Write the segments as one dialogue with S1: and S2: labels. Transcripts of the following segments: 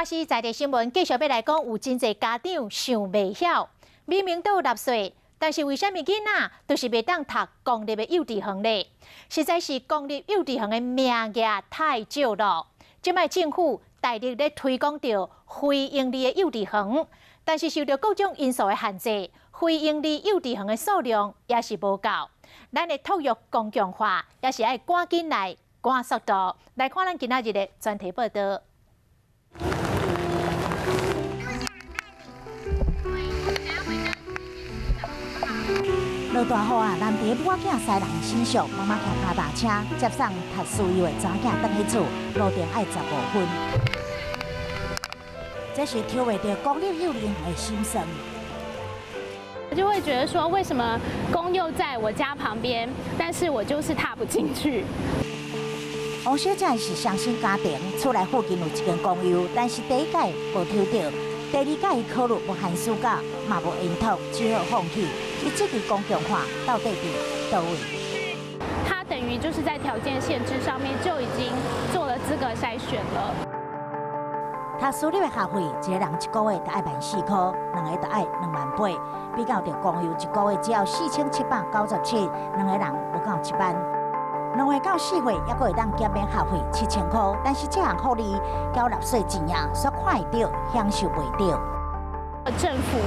S1: 华视在地新闻继续要来讲，有真侪家长想袂晓，明明都有纳税，但是为什么囡仔都是袂当读公立的幼稚园呢？实在是公立幼稚园的名额太少了。即摆政府大力咧推广着非营利的幼稚园，但是受到各种因素的限制，非营利幼稚园的数量也是无够。咱的托育公共化也是爱赶紧来赶速度。来看咱今仔日的专题报道。
S2: 落大雨啊，难得母仔婿人身上，妈妈骑脚踏车接送读私幼的查囝返去厝，路程爱15分。这是挑袂着公立幼儿园的心声。
S3: 我就会觉得说，为什么公幼在我家旁边，但是我就是踏不进去。
S2: 王小姐是双薪家庭，厝内附近有一间公幼，但是第一届无抽到，第二届伊考虑无寒暑假，嘛无应托，只好放弃。 伊这个公共化到底伫倒位？
S3: 它等于就是在条件限制上面就已经做了资格筛选了。
S2: 读私立的学费，一个人一个月就爱1400块，两个就爱28000，比较着公幼一个月只要4797，两个人无到1万。2岁到4岁，还阁会当减免学费7000块，但是这项福利交纳税钱啊，却看会到，享受袂到。
S3: 政府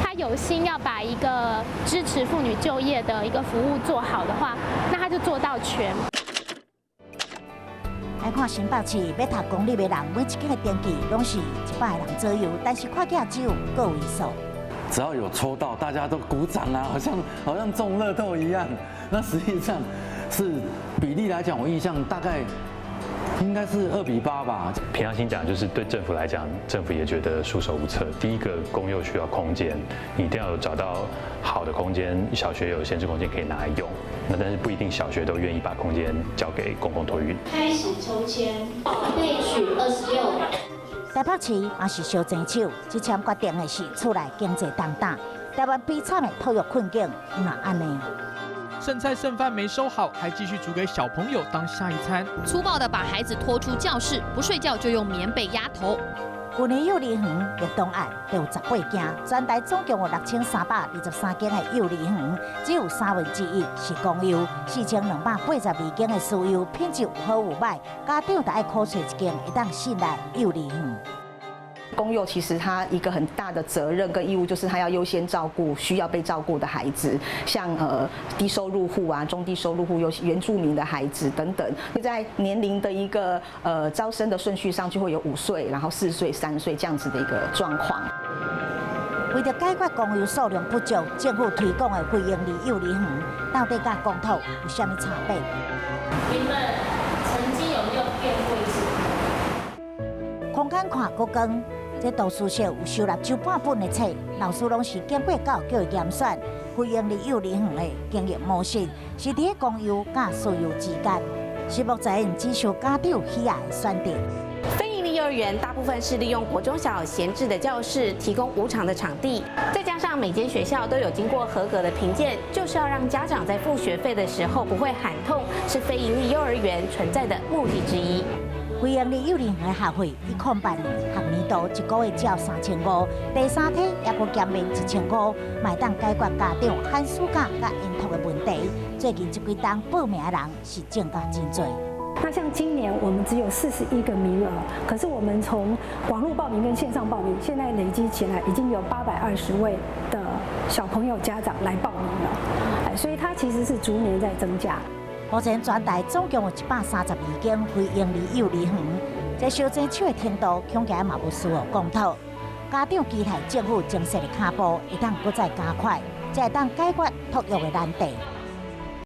S3: 他有心要把一个支持妇女就业的一个服务做好的话，那他就做到全。
S2: 来看新北市要读公立的人，每一届登记拢是100个人左右，但是看起来只有个位数。
S4: 只要有抽到，大家都鼓掌啊，好像中乐透一样。那实际上是比例来讲，我印象大概。 应该是2比8吧。
S5: 平常心讲，就是对政府来讲，政府也觉得束手无策。第一个，公幼需要空间，你一定要有找到好的空间。小学有闲置空间可以拿来用，那但是不一定小学都愿意把空间交给公共托育。
S6: 开始抽签，内取26。
S2: 台北市也是相争手，这签决定的是厝内经济动荡，台湾悲惨的托育困境，哪安尼？
S7: 剩菜剩饭没收好，还继续煮给小朋友当下一餐。
S8: 粗暴地把孩子拖出教室，不睡觉就用棉被压头。
S2: 去年幼儿园入东岸就有18间，全台总共有6323间的幼儿园，只有1/3是公幼，4282间的私幼，品质有好有歹，家长就爱考找一间会当信赖幼儿园。
S9: 公幼其实它一个很大的责任跟义务，就是它要优先照顾需要被照顾的孩子，像低收入户啊、中低收入户、原住民的孩子等等。在年龄的一个招生的顺序上，就会有5岁、然后4岁、3岁这样子的一个状况。
S2: 为了解决公幼数量不足，政府推广的非营利幼儿园到底甲公托有啥物差别？
S6: 你们成绩有没有变过一次？
S2: 空间看够光。 这图书社有收纳周半本的册，老师拢是经过教育局的严选，非营利幼儿园的经营模式是伫公幼甲私幼之间，是目前只受家长喜爱的选择。
S10: 非营利幼儿园大部分是利用国中小闲置的教室，提供无偿的场地，再加上每间学校都有经过合格的评鉴，就是要让家长在付学费的时候不会喊痛，是非营利幼儿园存在的目的之一。
S2: 非营利幼儿园的学费，2008年学年度一个月只要3500，第3梯也阁减免1000块，卖当解决家长寒暑假甲因托的问题。最近这几档报名的人是增加真多。
S11: 那像今年我们只有41个名额，可是我们从网络报名跟线上报名，现在累积起来已经有820位的小朋友家长来报名了，所以它其实是逐年在增加。
S2: 目前全台总共有132间非营利幼儿园，这小争取的程度，恐惊嘛无需要公托。家长期待政府正式的脚步，会当搁再加快，才会当解决托育的难题。